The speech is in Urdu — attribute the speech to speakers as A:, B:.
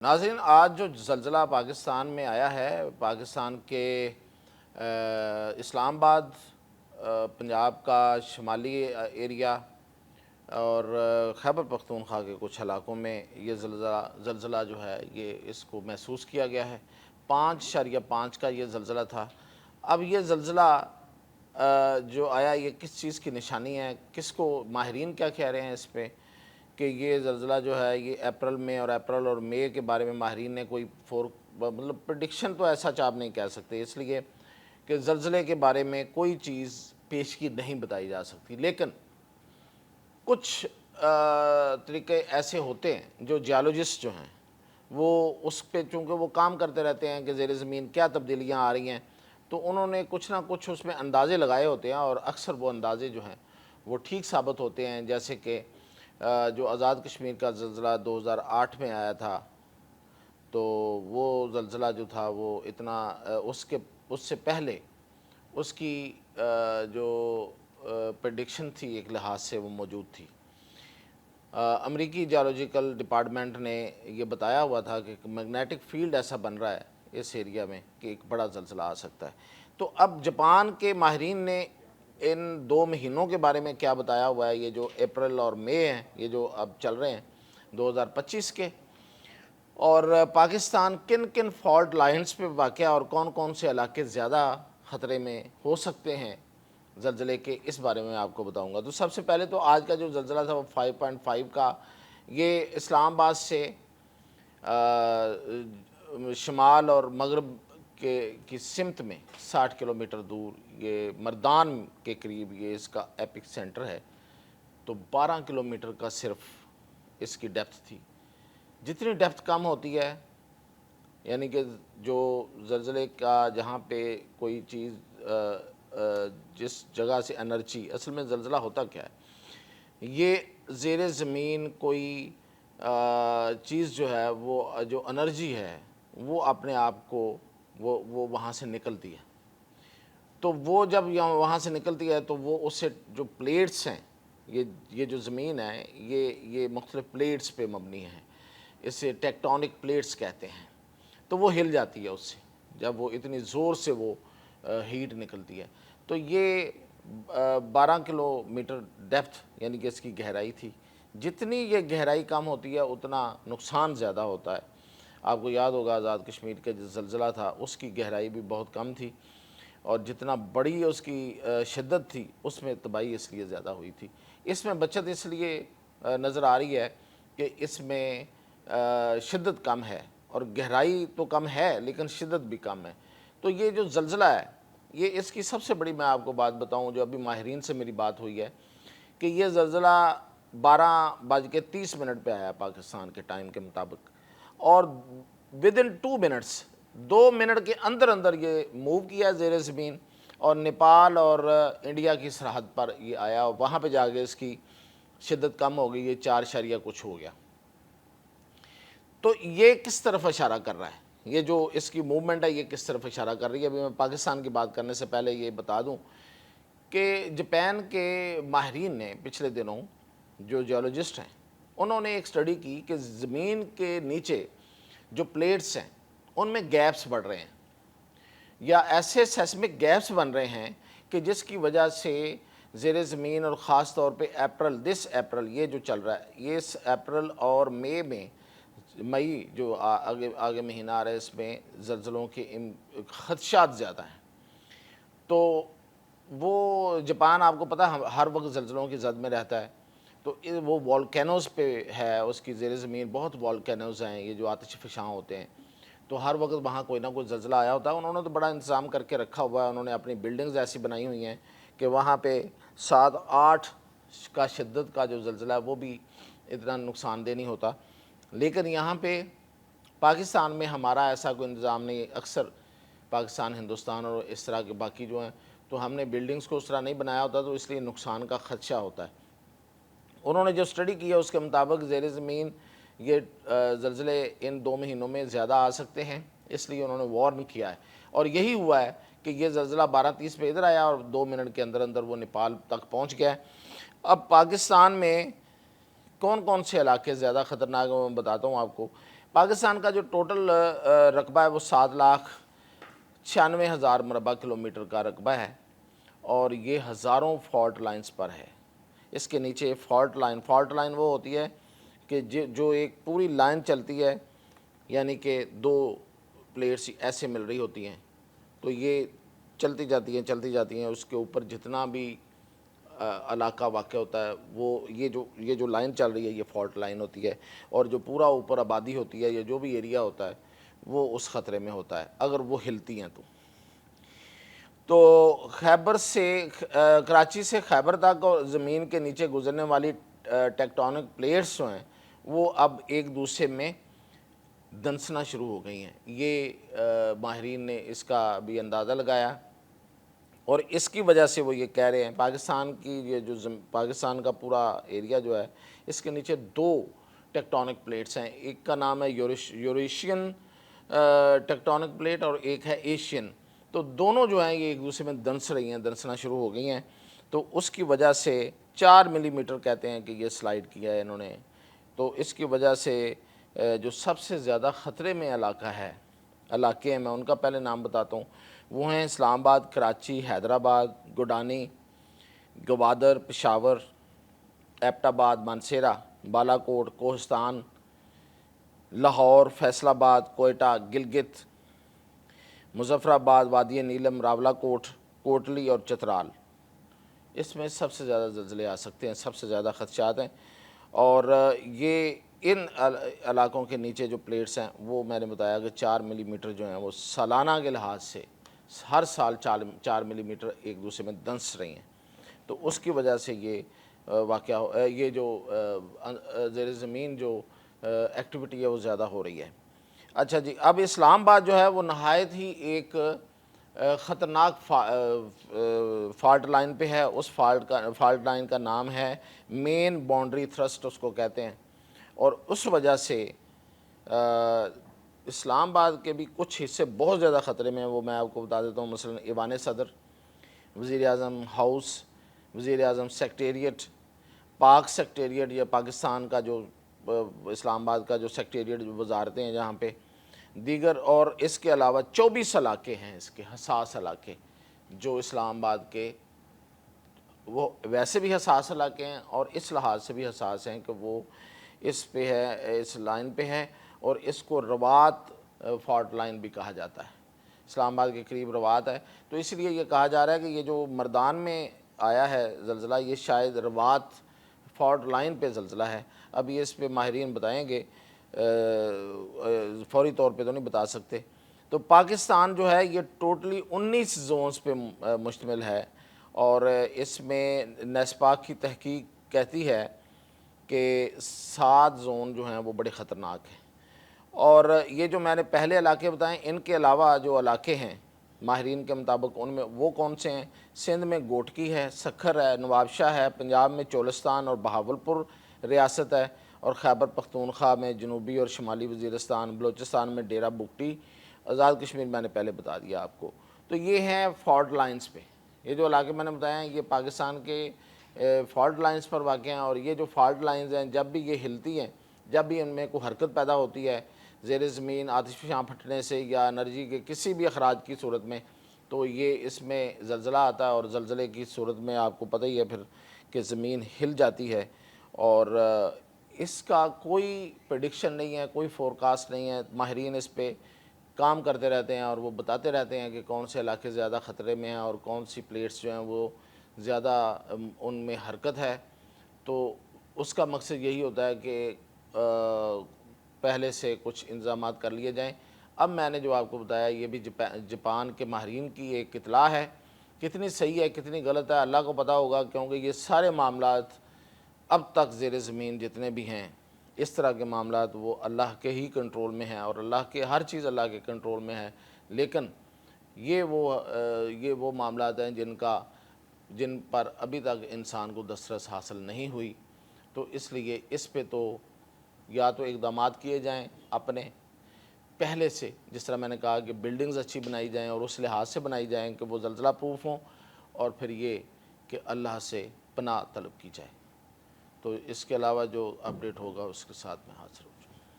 A: ناظرین، آج جو زلزلہ پاکستان میں آیا ہے، پاکستان کے اسلام آباد، پنجاب کا شمالی ایریا اور خیبر پختونخوا کے کچھ علاقوں میں یہ زلزلہ جو ہے یہ اس کو محسوس کیا گیا ہے۔ 5.5 کا یہ زلزلہ تھا۔ اب یہ زلزلہ جو آیا یہ کس چیز کی نشانی ہے، کس کو ماہرین کیا کہہ رہے ہیں اس پہ کہ یہ زلزلہ جو ہے یہ اپریل اور مئی کے بارے میں ماہرین نے کوئی مطلب پریڈکشن تو ایسا آپ نہیں کہہ سکتے، اس لیے کہ زلزلے کے بارے میں کوئی چیز پیشگی نہیں بتائی جا سکتی، لیکن کچھ طریقے ایسے ہوتے ہیں جو جیولوجسٹ جو ہیں وہ اس پہ چونکہ وہ کام کرتے رہتے ہیں کہ زیر زمین کیا تبدیلیاں آ رہی ہیں، تو انہوں نے کچھ نہ کچھ اس میں اندازے لگائے ہوتے ہیں، اور اکثر وہ اندازے جو ہیں وہ ٹھیک ثابت ہوتے ہیں۔ جیسے کہ جو آزاد کشمیر کا زلزلہ 2008 میں آیا تھا، تو وہ زلزلہ جو تھا وہ اتنا اس سے پہلے اس کی جو پریڈکشن تھی ایک لحاظ سے وہ موجود تھی۔ امریکی جیولوجیکل ڈپارٹمنٹ نے یہ بتایا ہوا تھا کہ میگنیٹک فیلڈ ایسا بن رہا ہے اس ایریا میں کہ ایک بڑا زلزلہ آ سکتا ہے۔ تو اب جاپان کے ماہرین نے ان 2 مہینوں کے بارے میں کیا بتایا ہوا ہے، یہ جو اپریل اور مئی ہیں، یہ جو اب چل رہے ہیں 2025 کے، اور پاکستان کن کن فالٹ لائنز پہ واقع اور کون کون سے علاقے زیادہ خطرے میں ہو سکتے ہیں زلزلے کے، اس بارے میں آپ کو بتاؤں گا۔ تو سب سے پہلے تو آج کا جو زلزلہ تھا وہ 5.5 کا، یہ اسلام آباد سے شمال اور مغرب کی سمت میں 60 کلومیٹر دور، یہ مردان کے قریب یہ اس کا ایپک سینٹر ہے۔ تو 12 کلومیٹر کا صرف اس کی ڈیپتھ تھی۔ جتنی ڈیپتھ کم ہوتی ہے، یعنی کہ جو زلزلے کا جہاں پہ کوئی چیز جس جگہ سے انرجی، اصل میں زلزلہ ہوتا کیا ہے، یہ زیر زمین کوئی چیز جو ہے وہ جو انرجی ہے وہ اپنے آپ کو وہ وہاں سے نکلتی ہے۔ تو وہ جب وہاں سے نکلتی ہے تو وہ اس سے جو پلیٹس ہیں، یہ جو زمین ہے یہ مختلف پلیٹس پہ مبنی ہے، اسے ٹیکٹونک پلیٹس کہتے ہیں۔ تو وہ ہل جاتی ہے اس سے جب وہ اتنی زور سے وہ ہیٹ نکلتی ہے۔ تو یہ 12 کلومیٹر ڈیپتھ یعنی کہ اس کی گہرائی تھی۔ جتنی یہ گہرائی کم ہوتی ہے اتنا نقصان زیادہ ہوتا ہے۔ آپ کو یاد ہوگا آزاد کشمیر کا جو زلزلہ تھا اس کی گہرائی بھی بہت کم تھی، اور جتنا بڑی اس کی شدت تھی اس میں تباہی اس لیے زیادہ ہوئی تھی۔ اس میں بچت اس لیے نظر آ رہی ہے کہ اس میں شدت کم ہے، اور گہرائی تو کم ہے لیکن شدت بھی کم ہے۔ تو یہ جو زلزلہ ہے یہ اس کی سب سے بڑی، میں آپ کو بات بتاؤں جو ابھی ماہرین سے میری بات ہوئی ہے، کہ یہ زلزلہ 12:30 پہ آیا پاکستان کے ٹائم کے مطابق، اور ودن 2 منٹس 2 منٹ کے اندر اندر یہ موو کیا زیر زمین، اور نیپال اور انڈیا کی سرحد پر یہ آیا، اور وہاں پہ جا کے اس کی شدت کم ہو گئی، یہ 4 کچھ ہو گیا۔ تو یہ کس طرف اشارہ کر رہا ہے، یہ جو اس کی موومنٹ ہے یہ کس طرف اشارہ کر رہی ہے؟ ابھی میں پاکستان کی بات کرنے سے پہلے یہ بتا دوں کہ جاپان کے ماہرین نے پچھلے دنوں، جو جیولوجسٹ ہیں، انہوں نے ایک سٹڈی کی کہ زمین کے نیچے جو پلیٹس ہیں ان میں گیپس بڑھ رہے ہیں، یا ایسے سیسمک گیپس بن رہے ہیں کہ جس کی وجہ سے زیر زمین، اور خاص طور پہ اپریل یہ جو چل رہا ہے، یہ اس اپریل اور مئی جو آگے مہینہ آ رہا ہے، اس میں زلزلوں کے خدشات زیادہ ہیں۔ تو وہ جاپان آپ کو پتہ ہر وقت زلزلوں کی زد میں رہتا ہے، تو وہ والکینوز پہ ہے، اس کی زیر زمین بہت والکینوز ہیں، یہ جو آتش فشاں ہوتے ہیں، تو ہر وقت وہاں کوئی نہ کوئی زلزلہ آیا ہوتا ہے۔ انہوں نے تو بڑا انتظام کر کے رکھا ہوا ہے، انہوں نے اپنی بلڈنگز ایسی بنائی ہوئی ہیں کہ وہاں پہ 7-8 کا شدت کا جو زلزلہ ہے وہ بھی اتنا نقصان دہ نہیں ہوتا۔ لیکن یہاں پہ پاکستان میں ہمارا ایسا کوئی انتظام نہیں ہے۔ اکثر پاکستان، ہندوستان اور اس طرح کے باقی جو ہیں، تو ہم نے بلڈنگز کو اس طرح نہیں بنایا ہوتا، تو اس لیے نقصان کا خدشہ ہوتا ہے۔ انہوں نے جو سٹڈی کی ہے اس کے مطابق زیر زمین یہ زلزلے ان 2 مہینوں میں زیادہ آ سکتے ہیں، اس لیے انہوں نے وارن کیا ہے، اور یہی ہوا ہے کہ یہ زلزلہ 12:30 پہ ادھر آیا اور 2 منٹ کے اندر اندر وہ نیپال تک پہنچ گیا ہے۔ اب پاکستان میں کون کون سے علاقے زیادہ خطرناک ہیں میں بتاتا ہوں آپ کو۔ پاکستان کا جو ٹوٹل رقبہ ہے وہ 7,96,000 مربع کلومیٹر کا رقبہ ہے، اور یہ ہزاروں فالٹ لائنز پر ہے۔ اس کے نیچے فالٹ لائن وہ ہوتی ہے کہ جو ایک پوری لائن چلتی ہے، یعنی کہ دو پلیٹس ایسے مل رہی ہوتی ہیں، تو یہ چلتی جاتی ہیں، اس کے اوپر جتنا بھی علاقہ واقع ہوتا ہے وہ یہ جو لائن چل رہی ہے یہ فالٹ لائن ہوتی ہے، اور جو پورا اوپر آبادی ہوتی ہے یا جو بھی ایریا ہوتا ہے وہ اس خطرے میں ہوتا ہے اگر وہ ہلتی ہیں تو خیبر سے کراچی سے خیبر تک اور زمین کے نیچے گزرنے والی ٹیکٹونک پلیٹس جو ہیں وہ اب ایک دوسرے میں دنسنا شروع ہو گئی ہیں۔ یہ ماہرین نے اس کا بھی اندازہ لگایا، اور اس کی وجہ سے وہ یہ کہہ رہے ہیں پاکستان کی یہ جو پاکستان کا پورا ایریا جو ہے اس کے نیچے دو ٹیکٹونک پلیٹس ہیں، ایک کا نام ہے یوریشین ٹیکٹونک پلیٹ اور ایک ہے ایشین، تو دونوں جو ہیں یہ ایک دوسرے میں دنسنا شروع ہو گئی ہیں، تو اس کی وجہ سے 4 ملی میٹر کہتے ہیں کہ یہ سلائڈ کیا ہے انہوں نے، تو اس کی وجہ سے جو سب سے زیادہ خطرے میں علاقے ہیں میں ان کا پہلے نام بتاتا ہوں، وہ ہیں اسلام آباد، کراچی، حیدرآباد، گوڈانی، گوادر، پشاور، ایبٹ آباد، مانسیرہ، بالا کوٹ، کوہستان، لاہور، فیصل آباد، کوئٹہ، گلگت، مظفر آباد، وادی نیلم، راولہ کوٹ، کوٹلی اور چترال۔ اس میں سب سے زیادہ زلزلے آ سکتے ہیں، سب سے زیادہ خدشات ہیں، اور یہ ان علاقوں کے نیچے جو پلیٹس ہیں وہ میں نے بتایا کہ 4 ملی میٹر جو ہیں وہ سالانہ کے لحاظ سے ہر سال 4 ملی میٹر ایک دوسرے میں دنس رہی ہیں، تو اس کی وجہ سے یہ واقعہ یہ جو زیر زمین جو ایکٹیویٹی ہے وہ زیادہ ہو رہی ہے۔ اچھا جی، اب اسلام آباد جو ہے وہ نہایت ہی ایک خطرناک فالٹ لائن پہ ہے، اس فالٹ لائن کا نام ہے مین باؤنڈری تھرسٹ اس کو کہتے ہیں، اور اس وجہ سے اسلام آباد کے بھی کچھ حصے بہت زیادہ خطرے میں ہیں، وہ میں آپ کو بتا دیتا ہوں، مثلا ایوان صدر، وزیر اعظم ہاؤس، وزیر اعظم سیکریٹریٹ، پاک سیکریٹریٹ یا پاکستان کا جو اسلام آباد کا جو سیکریٹریٹ وزارتیں ہیں جہاں پہ دیگر، اور اس کے علاوہ 24 علاقے ہیں اس کے حساس علاقے جو اسلام آباد کے وہ ویسے بھی حساس علاقے ہیں اور اس لحاظ سے بھی حساس ہیں کہ وہ اس پہ ہے، اس لائن پہ ہے، اور اس کو روات فالٹ لائن بھی کہا جاتا ہے، اسلام آباد کے قریب روات ہے، تو اس لیے یہ کہا جا رہا ہے کہ یہ جو مردان میں آیا ہے زلزلہ یہ شاید روات فالٹ لائن پہ زلزلہ ہے۔ اب یہ اس پہ ماہرین بتائیں گے، فوری طور پہ تو نہیں بتا سکتے۔ تو پاکستان جو ہے یہ ٹوٹلی 19 زونز پہ مشتمل ہے، اور اس میں نیسپاک کی تحقیق کہتی ہے کہ 7 زون جو ہیں وہ بڑے خطرناک ہیں، اور یہ جو میں نے پہلے علاقے بتائیں ان کے علاوہ جو علاقے ہیں ماہرین کے مطابق ان میں وہ کون سے ہیں، سندھ میں گوٹکی ہے، سکھر ہے، نواب شاہ ہے، پنجاب میں چولستان اور بہاولپور ریاست ہے، اور خیبر پختونخوا میں جنوبی اور شمالی وزیرستان، بلوچستان میں ڈیرہ بگٹی، آزاد کشمیر میں نے پہلے بتا دیا آپ کو۔ تو یہ ہیں فالٹ لائنز پہ، یہ جو علاقے میں نے بتایا ہیں یہ پاکستان کے فالٹ لائنز پر واقع ہیں، اور یہ جو فالٹ لائنز ہیں جب بھی یہ ہلتی ہیں، جب بھی ان میں کوئی حرکت پیدا ہوتی ہے زیر زمین آتش فشاں پھٹنے سے یا انرجی کے کسی بھی اخراج کی صورت میں، تو یہ اس میں زلزلہ آتا ہے، اور زلزلے کی صورت میں آپ کو پتہ ہی ہے پھر کہ زمین ہل جاتی ہے، اور اس کا کوئی پریڈکشن نہیں ہے، کوئی فورکاسٹ نہیں ہے، ماہرین اس پہ کام کرتے رہتے ہیں اور وہ بتاتے رہتے ہیں کہ کون سے علاقے زیادہ خطرے میں ہیں اور کون سی پلیٹس جو ہیں وہ زیادہ ان میں حرکت ہے، تو اس کا مقصد یہی ہوتا ہے کہ پہلے سے کچھ انتظامات کر لیے جائیں۔ اب میں نے جو آپ کو بتایا یہ بھی جاپان کے ماہرین کی ایک اطلاع ہے، کتنی صحیح ہے کتنی غلط ہے اللہ کو پتہ ہوگا، کیونکہ یہ سارے معاملات اب تک زیر زمین جتنے بھی ہیں اس طرح کے معاملات وہ اللہ کے ہی کنٹرول میں ہیں، اور اللہ کے ہر چیز اللہ کے کنٹرول میں ہے، لیکن یہ وہ معاملات ہیں جن پر ابھی تک انسان کو دسترس حاصل نہیں ہوئی، تو اس لیے اس پہ تو یا تو اقدامات کیے جائیں اپنے پہلے سے، جس طرح میں نے کہا کہ بلڈنگز اچھی بنائی جائیں اور اس لحاظ سے بنائی جائیں کہ وہ زلزلہ پروف ہوں، اور پھر یہ کہ اللہ سے پناہ طلب کی جائے۔ تو اس کے علاوہ جو اپڈیٹ ہوگا اس کے ساتھ میں حاضر ہوں۔